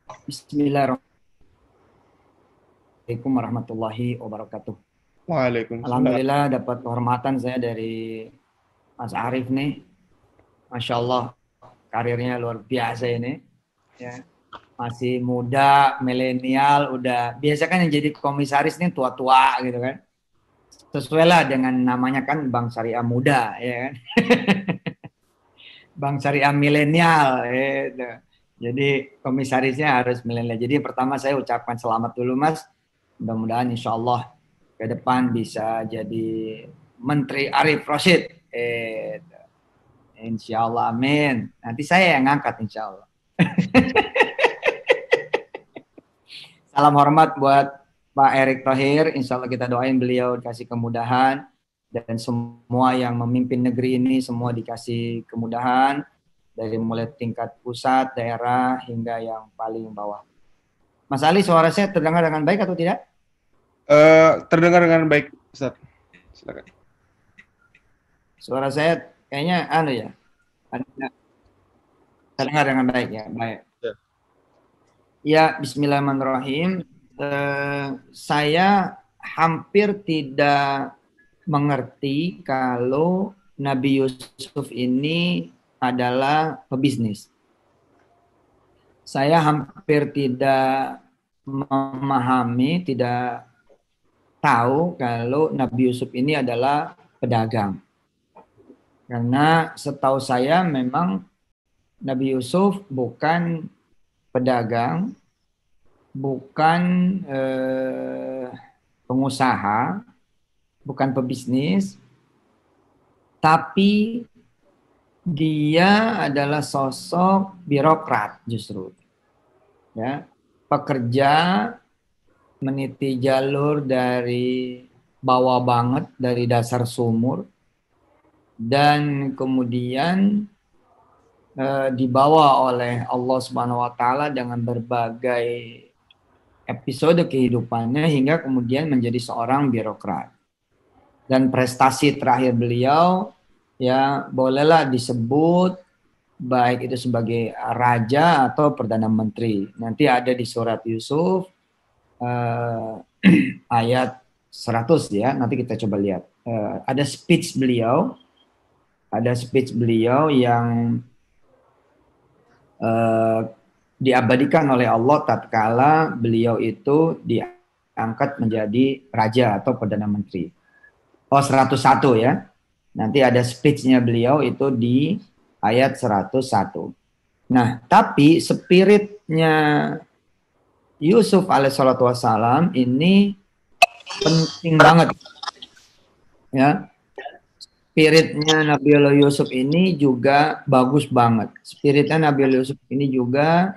Bismillahirrahmanirrahim warahmatullahi wabarakatuh. Waalaikumsalam. Alhamdulillah dapat kehormatan saya dari Mas Arif nih. Masya Allah karirnya luar biasa ini. Ya, masih muda, milenial, udah biasa kan yang jadi komisaris nih tua-tua gitu kan. Sesuai lah dengan namanya kan Bank Syariah Muda, ya kan. Bank Syariah Milenial. Gitu. Jadi komisarisnya harus milenial. Jadi pertama saya ucapkan selamat dulu Mas. Mudah-mudahan insya Allah ke depan bisa jadi Menteri Arif Roshid. Insya Allah, amin. Nanti saya yang ngangkat insya Allah. Salam hormat buat Pak Erick Thohir. Insya Allah kita doain beliau dikasih kemudahan. Dan semua yang memimpin negeri ini semua dikasih kemudahan. Dari mulai tingkat pusat, daerah, hingga yang paling bawah. Mas Ali, suara saya terdengar dengan baik atau tidak? Terdengar dengan baik, Ustaz. Silakan. Suara saya kayaknya ya. Terdengar dengan baik ya. Baik. Ya. Ya, bismillahirrahmanirrahim. Saya hampir tidak mengerti kalau Nabi Yusuf ini adalah pebisnis. Saya hampir tidak memahami, tidak tahu kalau Nabi Yusuf ini adalah pedagang. Karena setahu saya memang Nabi Yusuf bukan pedagang, bukan pengusaha, bukan pebisnis, tapi dia adalah sosok birokrat justru. Ya, pekerja meniti jalur dari bawah banget, dari dasar sumur, dan kemudian dibawa oleh Allah Subhanahu wa taala dengan berbagai episode kehidupannya hingga kemudian menjadi seorang birokrat. Dan prestasi terakhir beliau ya bolehlah disebut baik itu sebagai raja atau perdana menteri. Nanti ada di surat Yusuf ayat 100 ya. Nanti kita coba lihat. Ada speech beliau yang diabadikan oleh Allah tatkala beliau itu diangkat menjadi raja atau perdana menteri. Oh, 101 ya. Nanti ada speech-nya beliau itu di ayat 101. Nah, tapi spiritnya Yusuf alaihissalatu wassalam ini penting banget ya. Spiritnya Nabiullah Yusuf ini juga bagus banget. Spiritnya Nabiullah Yusuf ini juga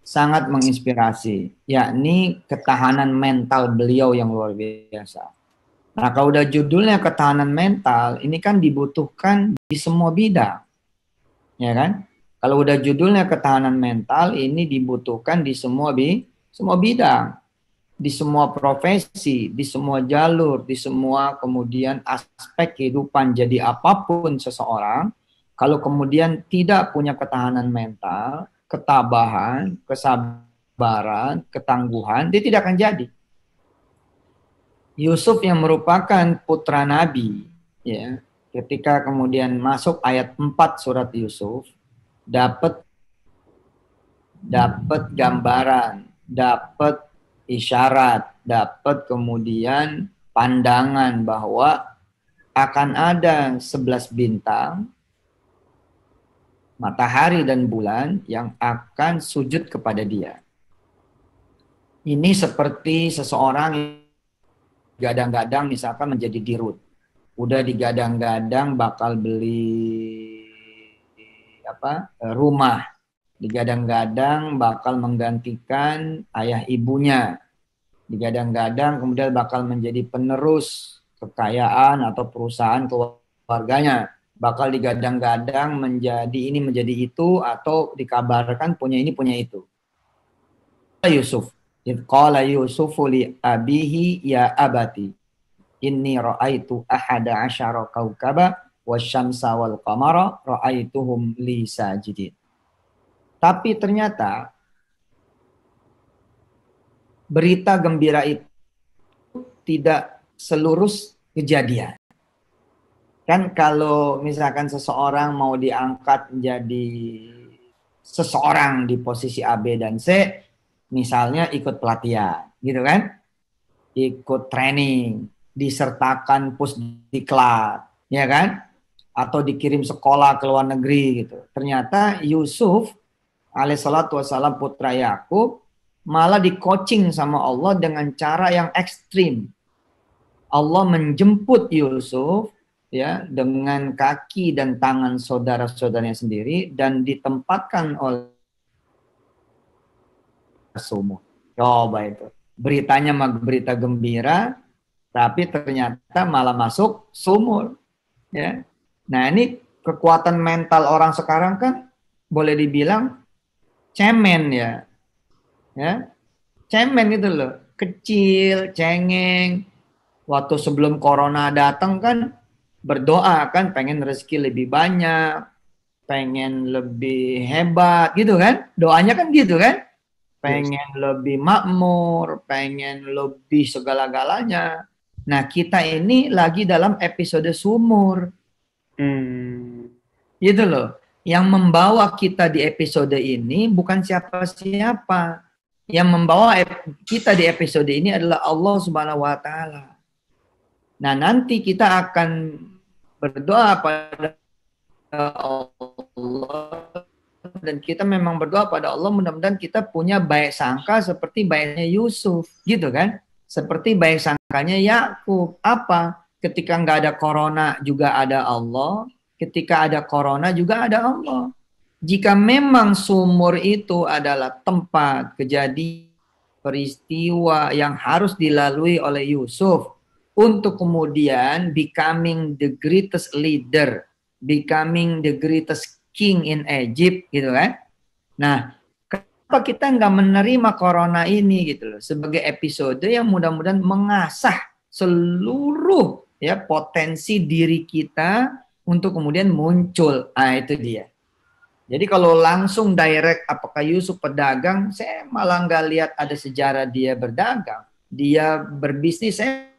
sangat menginspirasi, yakni ketahanan mental beliau yang luar biasa. Nah, kalau udah judulnya ketahanan mental, ini kan dibutuhkan di semua bidang, ya kan? Kalau udah judulnya ketahanan mental, ini dibutuhkan di semua bidang, di semua profesi, di semua jalur, di semua kemudian aspek kehidupan. Jadi apapun seseorang, kalau kemudian tidak punya ketahanan mental, ketabahan, kesabaran, ketangguhan, dia tidak akan jadi. Yusuf yang merupakan putra Nabi, ya, ketika kemudian masuk ayat 4 surat Yusuf, dapat gambaran, dapat isyarat, dapat kemudian pandangan bahwa akan ada 11 bintang, matahari dan bulan yang akan sujud kepada dia. Ini seperti seseorang yang gadang-gadang misalkan menjadi dirut. Udah digadang-gadang bakal beli rumah, digadang-gadang bakal menggantikan ayah ibunya, digadang-gadang kemudian bakal menjadi penerus kekayaan atau perusahaan keluarganya, bakal digadang-gadang menjadi ini menjadi itu, atau dikabarkan punya ini punya itu. Yusuf, qala Yusufu li abihi ya abati inni ra'aitu ahada asyara kaukaba wasyamsa wal qamara ra'aituhum li sajidin. Tapi ternyata berita gembira itu tidak seluruh kejadian. Kan kalau misalkan seseorang mau diangkat menjadi seseorang di posisi A, B, dan C, misalnya ikut pelatihan, gitu kan? Ikut training, disertakan pusdiklat, ya kan? Atau dikirim sekolah ke luar negeri gitu. Ternyata Yusuf alaihissalatu wassalam putra Yakub malah di-coaching sama Allah dengan cara yang ekstrim. Allah menjemput Yusuf ya dengan kaki dan tangan saudara-saudaranya sendiri dan ditempatkan oleh sumur. Coba itu. Beritanya berita gembira, tapi ternyata malah masuk sumur. Ya. Nah, ini kekuatan mental orang sekarang kan boleh dibilang cemen ya. Ya. Cemen gitu loh. Kecil, cengeng. Waktu sebelum corona datang kan berdoa kan pengen rezeki lebih banyak, pengen lebih hebat gitu kan. Doanya kan gitu kan. Pengen lebih makmur, pengen lebih segala-galanya. Nah, kita ini lagi dalam episode sumur. Gitu loh. Yang membawa kita di episode ini bukan siapa-siapa. Yang membawa kita di episode ini adalah Allah Subhanahu wa taala. Nah, nanti kita akan berdoa pada Allah dan kita memang berdoa pada Allah mudah-mudahan kita punya baik sangka seperti baiknya Yusuf, gitu kan? Seperti baik sangkanya Yakub. Apa? Ketika nggak ada corona juga ada Allah, ketika ada corona juga ada Allah. Jika memang sumur itu adalah tempat kejadian peristiwa yang harus dilalui oleh Yusuf untuk kemudian becoming the greatest leader, becoming the greatest king in Egypt, gitu kan? Nah, kenapa kita nggak menerima corona ini gitu loh sebagai episode yang mudah-mudahan mengasah seluruh ya potensi diri kita untuk kemudian muncul. Ah, itu dia. Jadi kalau langsung direct apakah Yusuf pedagang, saya malah nggak lihat ada sejarah dia berdagang. Dia berbisnis, saya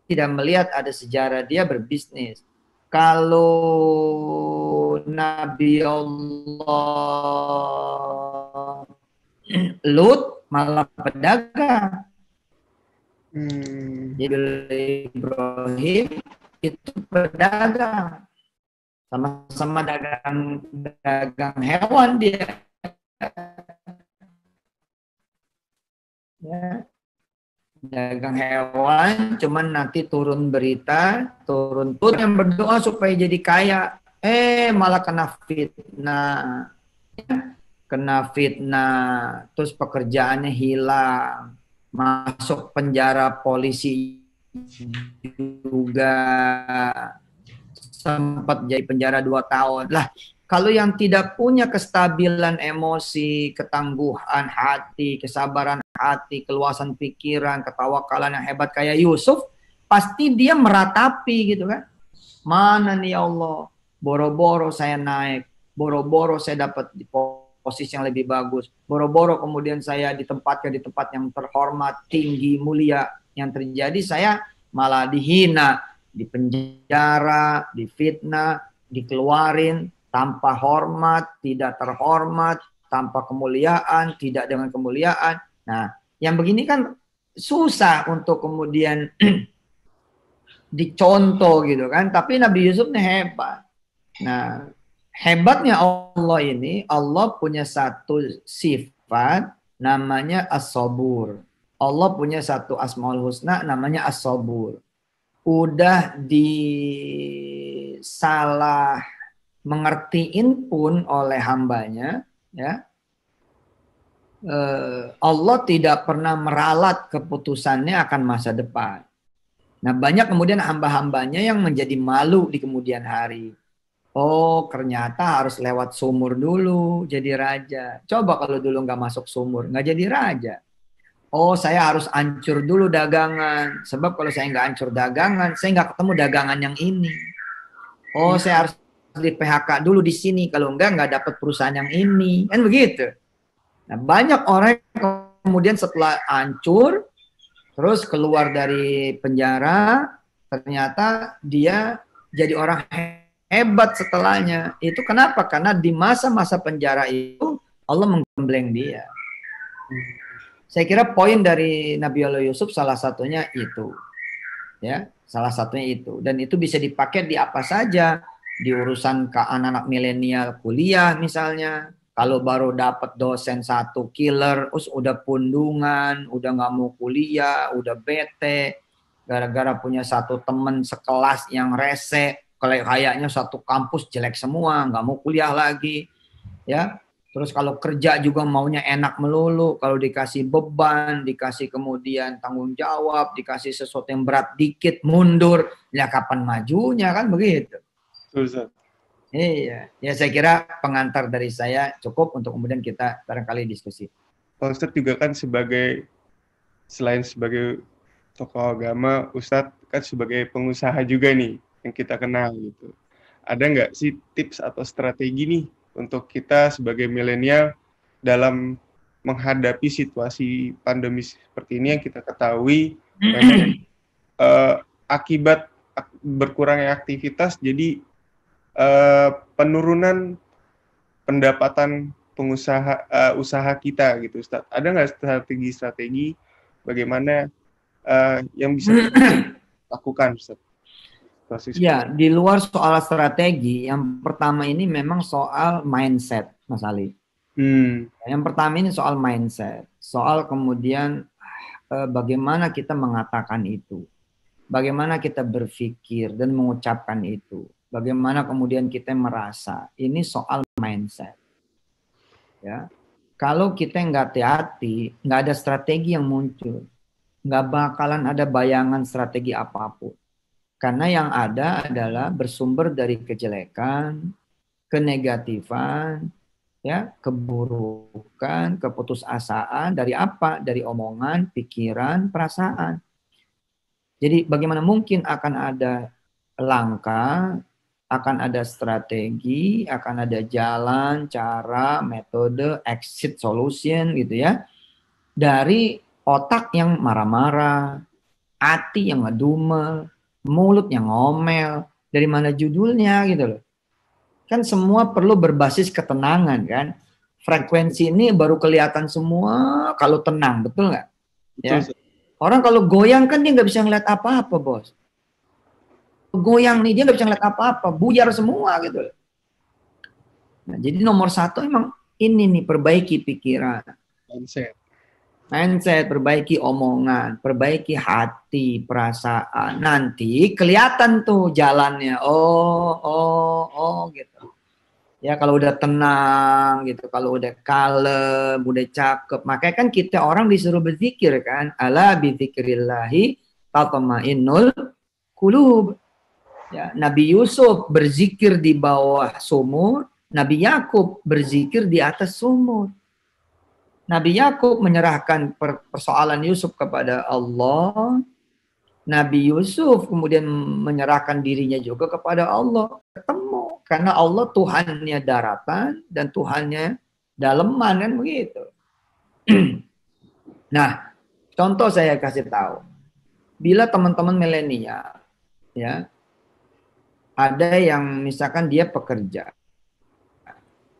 tidak melihat ada sejarah dia berbisnis. Kalau Nabi Allah Lut malah pedagang. Jadi Ibrahim itu pedagang. Sama-sama dagang hewan dia. Ya. Dagang hewan, cuman nanti turun berita, turun yang berdoa supaya jadi kaya, malah kena fitnah, terus pekerjaannya hilang, masuk penjara polisi juga, sempat jadi penjara 2 tahun. Lah, kalau yang tidak punya kestabilan emosi, ketangguhan hati, kesabaran hati, keluasan pikiran, ketawakalan yang hebat kayak Yusuf, pasti dia meratapi gitu kan. Mana nih ya Allah, boro-boro saya naik, boro-boro saya dapat di posisi yang lebih bagus, boro-boro kemudian saya ditempatkan di tempat yang terhormat, tinggi, mulia, yang terjadi saya malah dihina, dipenjara, difitnah, dikeluarin, tanpa hormat, tidak terhormat, tanpa kemuliaan, tidak dengan kemuliaan. Nah, yang begini kan susah untuk kemudian dicontoh gitu kan. Tapi Nabi Yusuf ini hebat. Nah, hebatnya Allah ini, Allah punya satu sifat namanya as-sabur. Allah punya satu asmaul husna namanya as-sabur. Udah disalah mengertiin pun oleh hambanya, ya, Allah tidak pernah meralat keputusannya akan masa depan. Nah, banyak kemudian hamba-hambanya yang menjadi malu di kemudian hari. Oh, ternyata harus lewat sumur dulu jadi raja. Coba kalau dulu nggak masuk sumur, nggak jadi raja. Oh, saya harus hancur dulu dagangan. Sebab kalau saya nggak hancur dagangan, saya nggak ketemu dagangan yang ini. Oh, saya harus di PHK dulu di sini, kalau enggak dapat perusahaan yang ini, kan begitu. Nah, banyak orang kemudian setelah hancur, terus keluar dari penjara, ternyata dia jadi orang hebat setelahnya. Itu kenapa? Karena di masa-masa penjara itu Allah menggembleng dia. Saya kira poin dari Nabi Allah Yusuf salah satunya itu. Ya, salah satunya itu. Dan itu bisa dipakai di apa saja. Di urusan ke anak-anak milenial kuliah misalnya. Kalau baru dapat dosen satu killer, terus udah pundungan, udah nggak mau kuliah, udah bete, gara-gara punya satu temen sekelas yang rese, kayaknya satu kampus jelek semua, nggak mau kuliah lagi, ya. Terus kalau kerja juga maunya enak melulu, kalau dikasih beban, dikasih kemudian tanggung jawab, dikasih sesuatu yang berat dikit, mundur, ya kapan majunya kan begitu. Ustaz. Iya, ya saya kira pengantar dari saya cukup untuk kemudian kita barangkali diskusi. Pak Ustadz juga kan selain sebagai tokoh agama, Ustadz kan sebagai pengusaha juga nih yang kita kenal gitu. Ada nggak sih tips atau strategi nih untuk kita sebagai milenial dalam menghadapi situasi pandemi seperti ini yang kita ketahui memang akibat berkurangnya aktivitas jadi penurunan pendapatan pengusaha usaha kita gitu Ustaz. Ada nggak strategi-strategi bagaimana yang bisa kita lakukan Ustaz? Ya, di luar soal strategi, yang pertama ini memang soal mindset, Mas Ali. Yang pertama ini soal mindset, soal kemudian bagaimana kita mengatakan itu, bagaimana kita berpikir dan mengucapkan itu, bagaimana kemudian kita merasa. Ini soal mindset. Ya, kalau kita nggak hati-hati, nggak ada strategi yang muncul, nggak bakalan ada bayangan strategi apapun. Karena yang ada adalah bersumber dari kejelekan, kenegatifan, ya, keburukan, keputusasaan dari apa? Dari omongan, pikiran, perasaan. Jadi bagaimana mungkin akan ada langkah, akan ada strategi, akan ada jalan, cara, metode, exit solution gitu ya. Dari otak yang marah-marah, hati yang ngedumel, mulut yang ngomel, dari mana judulnya gitu loh. Kan semua perlu berbasis ketenangan kan. Frekuensi ini baru kelihatan semua kalau tenang, betul nggak? Ya. Orang kalau goyang kan dia nggak bisa ngeliat apa-apa, bos. Goyang nih dia nggak bisa ngeliat apa-apa, buyar semua gitu loh. Nah, jadi nomor satu emang ini nih, perbaiki pikiran. Mindset, perbaiki omongan, perbaiki hati, perasaan. Nanti kelihatan tuh jalannya. Oh gitu. Ya kalau udah tenang gitu, kalau udah kalem, udah cakep. Makanya kan kita orang disuruh berzikir kan. Ala bidzikrillahi tatma'innul qulub. Ya, Nabi Yusuf berzikir di bawah sumur, Nabi Yakub berzikir di atas sumur. Nabi Yakub menyerahkan persoalan Yusuf kepada Allah. Nabi Yusuf kemudian menyerahkan dirinya juga kepada Allah. Ketemu. Karena Allah Tuhannya daratan dan Tuhannya daleman kan begitu. Nah, contoh saya kasih tahu. Bila teman-teman milenial, ya, ada yang misalkan dia pekerja.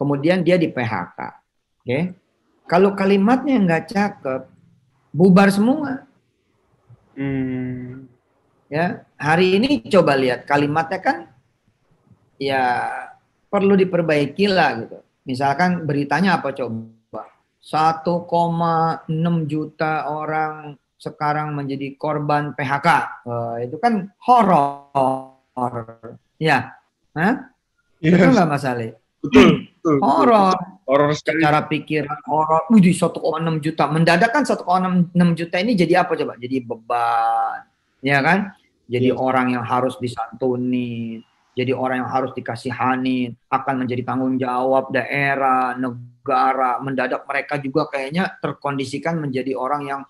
Kemudian dia di PHK. Oke. Kalau kalimatnya nggak cakep, bubar semua. Ya, hari ini coba lihat kalimatnya kan, ya perlu diperbaiki lah gitu. Misalkan beritanya apa coba? 1,6 juta orang sekarang menjadi korban PHK. Itu kan horor, ya? Hah? Yes. Betul nggak Mas Ali? Betul. Horor secara pikiran, horor. 1,6 juta. Mendadak kan 1,6 juta ini jadi apa coba? Jadi beban, ya kan? Jadi orang yang harus disantuni, jadi orang yang harus dikasihanin, akan menjadi tanggung jawab daerah, negara. Mendadak mereka juga kayaknya terkondisikan menjadi orang yang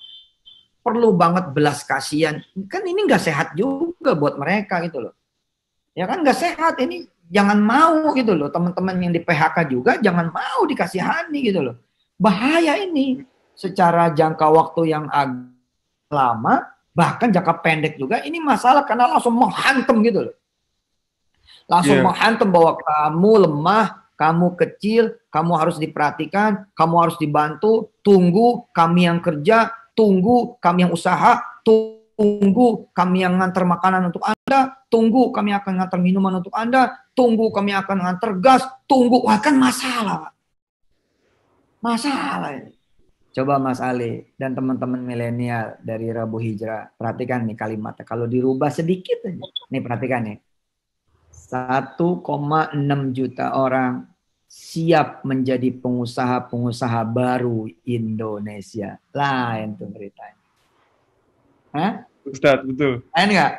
perlu banget belas kasihan. Kan ini nggak sehat juga buat mereka gitu loh. Ya kan nggak sehat ini. Jangan mau gitu loh, teman-teman yang di PHK juga jangan mau dikasihani gitu loh. Bahaya ini. secara jangka waktu yang agak lama, bahkan jangka pendek juga, ini masalah karena langsung menghantam gitu loh. Langsung menghantam bahwa kamu lemah, kamu kecil, kamu harus diperhatikan, kamu harus dibantu, tunggu kami yang kerja, tunggu kami yang usaha, tunggu kami yang ngantar makanan untuk Anda, tunggu kami akan ngantar minuman untuk Anda, tunggu kami akan ngantar gas, tunggu. Wah, kan masalah, Pak. Masalah ini. Coba Mas Ali dan teman-teman milenial dari Rabu Hijrah, perhatikan nih kalimatnya. Kalau dirubah sedikit aja. Nih perhatikan nih. 1,6 juta orang siap menjadi pengusaha-pengusaha baru Indonesia. Lain tuh beritanya. Hah? Ustadz, betul. Lain nggak?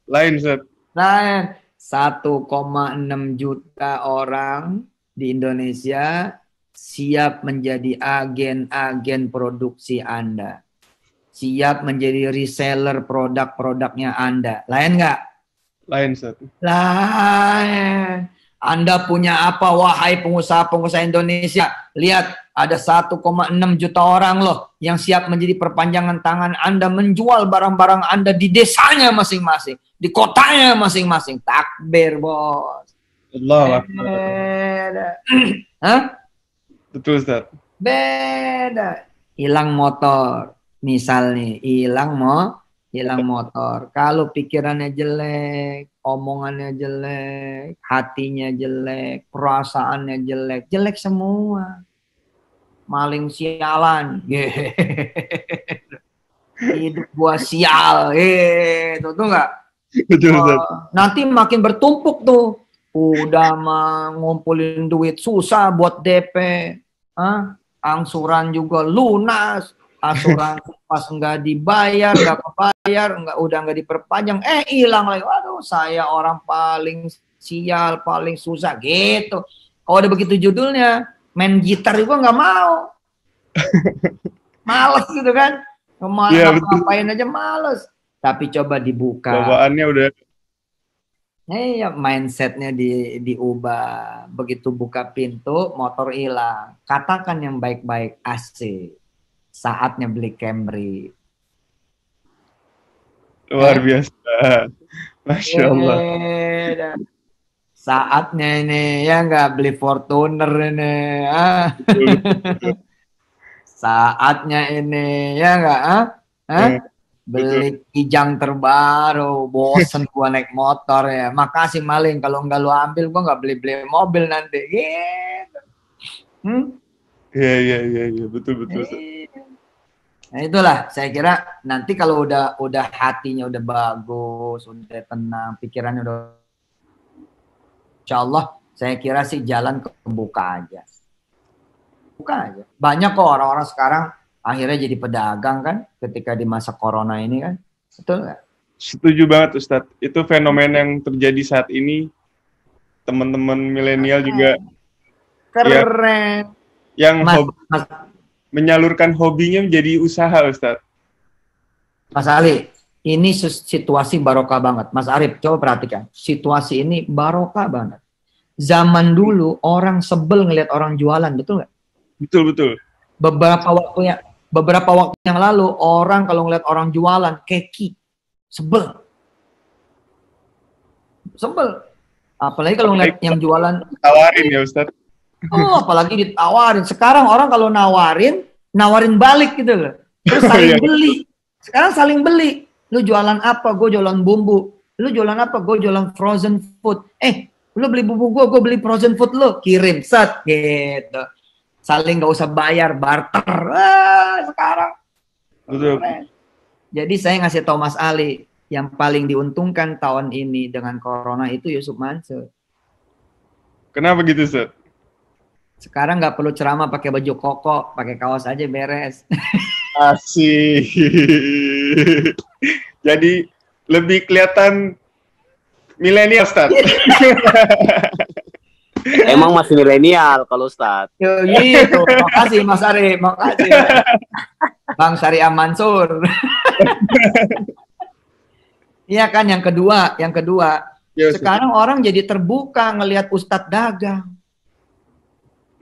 Lain, Ustadz. Lain. 1,6 juta orang di Indonesia siap menjadi agen-agen produksi Anda. Siap menjadi reseller produk-produknya Anda. Lain nggak? Lain, Ustaz. Lain. Anda punya apa, wahai pengusaha-pengusaha Indonesia? Lihat, ada 1,6 juta orang loh yang siap menjadi perpanjangan tangan Anda menjual barang-barang Anda di desanya masing-masing, di kotanya masing-masing. Takbir, bos. Allah. Hah? Betul, Ustaz. Beda. Hilang motor. Misal nih, hilang motor. Kalau pikirannya jelek, omongannya jelek, hatinya jelek, perasaannya jelek, jelek semua. Maling sialan. Hidup gua sial. Tuh enggak? Betul, Ustaz. Nanti makin bertumpuk tuh. Udah mah ngumpulin duit susah buat DP. Angsuran juga lunas. Asuransi pas nggak dibayar, nggak kebayar, udah nggak diperpanjang, hilang lagi. Waduh, saya orang paling sial, paling susah gitu. Kalau udah begitu judulnya, main gitar juga nggak mau. Males gitu kan. Ngapain aja males. Tapi coba dibuka. Bawaannya udah. Iya, mindsetnya diubah. Begitu buka pintu, motor hilang. Katakan yang baik-baik, AC. Saatnya beli Camry. Luar biasa. Masya Allah. Saatnya ini, ya nggak beli Fortuner ini. Saatnya ini, ya nggak? Beli Kijang terbaru. Bosen gua naik motor ya. Makasih maling, kalau nggak lu ambil, gua nggak beli mobil nanti. Gitu. Iya, betul. Nah itulah, saya kira nanti kalau udah hatinya udah bagus, udah tenang, pikirannya udah, insya Allah saya kira sih jalan kebuka aja. Buka aja. Banyak kok orang-orang sekarang akhirnya jadi pedagang kan ketika di masa corona ini kan. Betul nggak? Setuju banget Ustadz. Itu fenomena yang terjadi saat ini. Teman-teman milenial juga keren. Yang menyalurkan hobinya menjadi usaha, Ustadz. Mas Ali, ini situasi barokah banget. Mas Arif, coba perhatikan. Situasi ini barokah banget. Zaman dulu orang sebel ngelihat orang jualan, betul nggak? Betul. Beberapa waktu yang lalu orang kalau ngelihat orang jualan keki, sebel. Apalagi kalau ngelihat yang jualan. Tawarin ya, Ustadz. Oh, apalagi ditawarin. Sekarang orang kalau nawarin balik gitu loh. Terus saling beli. Sekarang saling beli. Lu jualan apa? Gue jualan bumbu. Lu jualan apa? Gue jualan frozen food. Lu beli bumbu gue beli frozen food lu. Kirim, set. Gitu. Saling gak usah bayar, barter. Sekarang. Betul. Jadi saya ngasih tahu Mas Ali, yang paling diuntungkan tahun ini dengan corona itu Yusuf Mansur. Kenapa gitu, Ustaz? Sekarang nggak perlu ceramah pakai baju koko, pakai kaos aja beres. Asik. Jadi lebih kelihatan milenial, Ustaz. Emang masih milenial kalau Ustaz. Gitu. Makasih Mas Arif, makasih. Bang Syariah Mansur. Iya kan, yang kedua. Sekarang orang jadi terbuka ngelihat Ustadz dagang.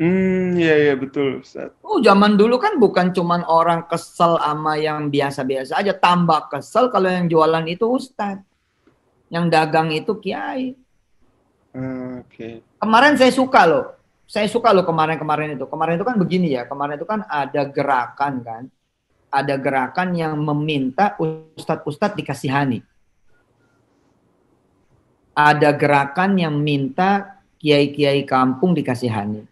Iya iya betul Ustaz. Zaman dulu kan bukan cuman orang kesel sama yang biasa-biasa aja, tambah kesel kalau yang jualan itu ustadz, yang dagang itu kiai. Oke. Kemarin saya suka loh kemarin itu kan begini ya, kemarin itu kan ada gerakan kan, ada gerakan yang meminta ustadz-ustadz dikasihani. Ada gerakan yang minta kiai-kiai kampung dikasihani.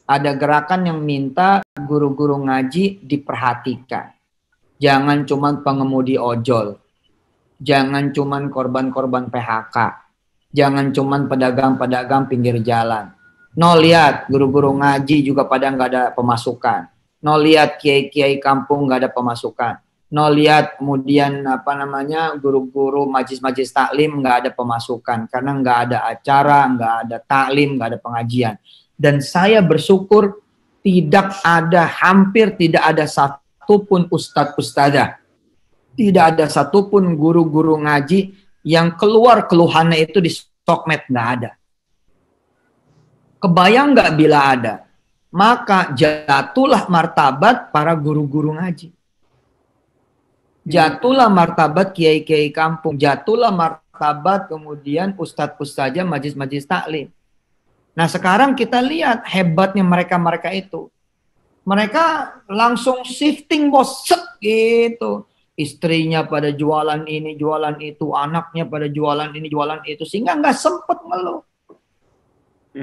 Ada gerakan yang minta guru-guru ngaji diperhatikan. Jangan cuman pengemudi ojol. Jangan cuman korban-korban PHK. Jangan cuman pedagang-pedagang pinggir jalan. No lihat guru-guru ngaji juga pada nggak ada pemasukan. No lihat kiai-kiai kampung nggak ada pemasukan. No lihat kemudian guru-guru majlis-majlis taklim nggak ada pemasukan karena nggak ada acara, nggak ada taklim, nggak ada pengajian. Dan saya bersyukur hampir tidak ada satupun ustadz-ustadzah, tidak ada satupun guru-guru ngaji yang keluar keluhannya itu di sosmed, nggak ada. Kebayang nggak bila ada? Maka jatuhlah martabat para guru-guru ngaji. Jatuhlah martabat kiai-kiai kampung, jatuhlah martabat kemudian ustadz-ustadzah majlis-majlis taklim. Nah sekarang kita lihat hebatnya mereka itu. Mereka langsung shifting bos, gitu. Istrinya pada jualan ini, jualan itu. Anaknya pada jualan ini, jualan itu. Sehingga nggak sempet ngeluh.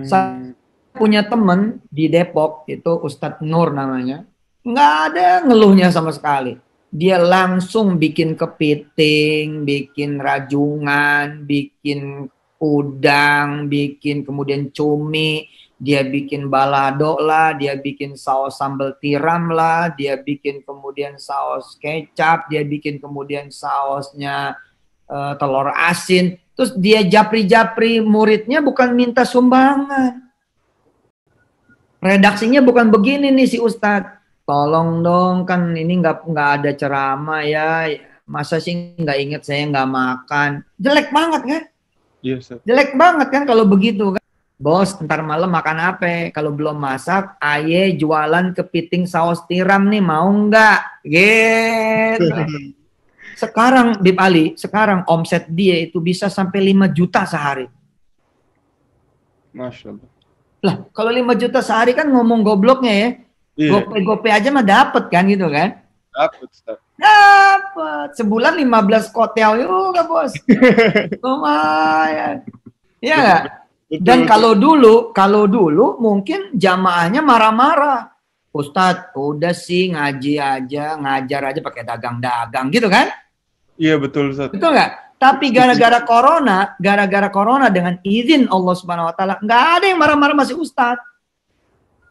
Saya punya temen di Depok, itu Ustadz Nur namanya. Nggak ada ngeluhnya sama sekali. Dia langsung bikin kepiting, bikin rajungan, bikin udang, bikin kemudian cumi, dia bikin balado lah, dia bikin saus sambal tiram lah, dia bikin kemudian saus kecap, dia bikin kemudian sausnya telur asin. Terus dia japri-japri muridnya bukan minta sumbangan. Redaksinya bukan begini nih si Ustadz. Tolong dong, kan ini nggak ada ceramah ya. Masa sih nggak inget saya nggak makan. Jelek banget kan? Yes, Jelek banget kan kalau begitu kan. Bos, ntar malam makan apa? Kalau belum masak, aye jualan kepiting saus tiram nih, mau nggak? Gitu. Sekarang, Bib Ali, sekarang omset dia itu bisa sampai 5 juta sehari. Masya Allah. Lah, kalau 5 juta sehari kan ngomong gobloknya ya. Iya. Gope aja mah dapet kan gitu kan. Dapet, Ustaz. Dapat. Sebulan 15 kotel juga, Bos. Lumayan. Iya nggak? Dan kalau dulu mungkin jamaahnya marah-marah. Ustadz, udah sih ngaji aja, ngajar aja pakai dagang-dagang gitu kan? Iya, betul, Ustaz. Betul nggak? Tapi gara-gara corona dengan izin Allah Subhanahu wa taala, nggak ada yang marah-marah masih Ustadz.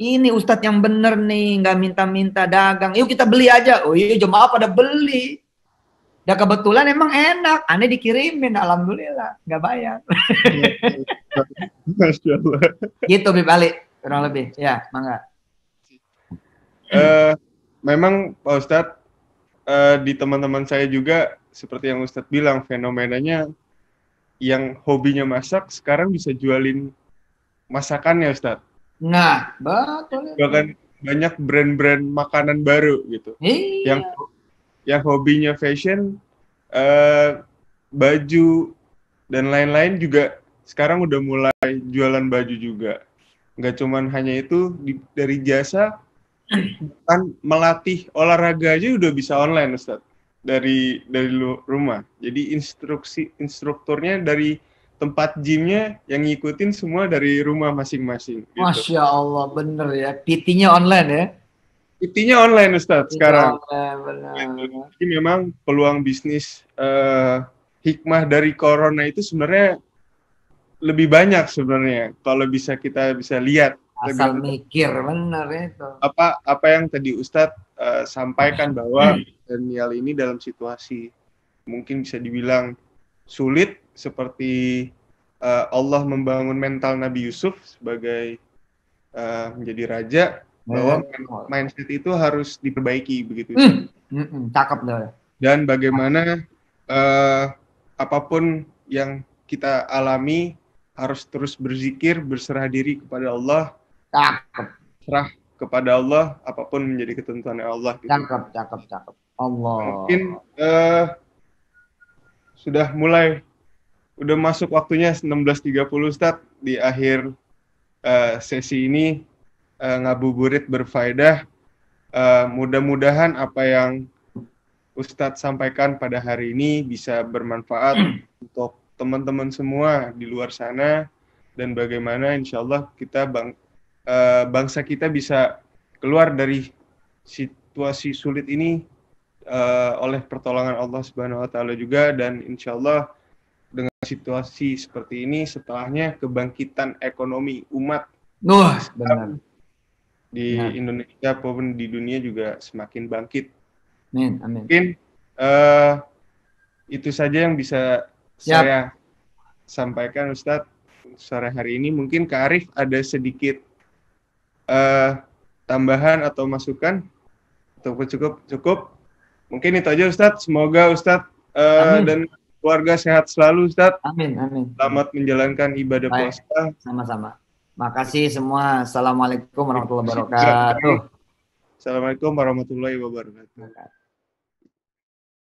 Ini Ustadz yang bener nih, nggak minta-minta dagang. Yuk kita beli aja. Oh iya, jemaah pada beli. Ya kebetulan emang enak. Aneh dikirimin, alhamdulillah. Nggak bayar. Masya Allah. Gitu, balik kurang lebih. Ya, mangga. Memang Pak Ustadz, di teman-teman saya juga, seperti yang Ustadz bilang, fenomenanya yang hobinya masak, sekarang bisa jualin masakannya, Ustadz. Nah, betul. Bahkan banyak brand-brand makanan baru gitu. Iya. Yang hobinya fashion, baju dan lain-lain juga sekarang udah mulai jualan baju juga. Nggak cuman hanya itu, dari jasa kan melatih olahraga aja udah bisa online, Ustadz, dari rumah. Jadi instrukturnya dari tempat gymnya yang ngikutin semua dari rumah masing-masing. Gitu. Masya Allah, bener ya. PT-nya online ya? PT-nya online, Ustadz, sekarang. Benar. Jadi memang peluang bisnis hikmah dari corona itu sebenarnya lebih banyak sebenarnya. Kalau kita bisa lihat. Asal mikir, bener itu. Apa yang tadi Ustadz sampaikan bahwa Daniel ini dalam situasi mungkin bisa dibilang sulit, seperti Allah membangun mental Nabi Yusuf sebagai menjadi raja, bahwa mindset itu harus diperbaiki begitu. Cakep deh. Dan bagaimana apapun yang kita alami harus terus berzikir, berserah diri kepada Allah. Cakep. pasrah kepada Allah, apapun menjadi ketentuan Allah. Gitu. Cakep. Allah. Mungkin udah masuk waktunya 16.30 Ustadz, di akhir sesi ini ngabuburit berfaedah. Mudah-mudahan apa yang Ustadz sampaikan pada hari ini bisa bermanfaat untuk teman-teman semua di luar sana, dan bagaimana insya Allah kita bangsa kita bisa keluar dari situasi sulit ini oleh pertolongan Allah Subhanahu wa taala juga, dan insya Allah dengan situasi seperti ini setelahnya kebangkitan ekonomi umat benar. Di Indonesia maupun di dunia juga semakin bangkit. Amin. Mungkin itu saja yang bisa saya sampaikan Ustadz sore hari ini. Mungkin Kak Arif ada sedikit tambahan atau masukan? Atau cukup? Mungkin itu aja Ustadz. Semoga Ustadz dan keluarga sehat selalu Ustadz. Amin. Selamat menjalankan ibadah puasa. Sama-sama. Makasih semua. Assalamualaikum warahmatullahi wabarakatuh. Assalamualaikum warahmatullahi wabarakatuh.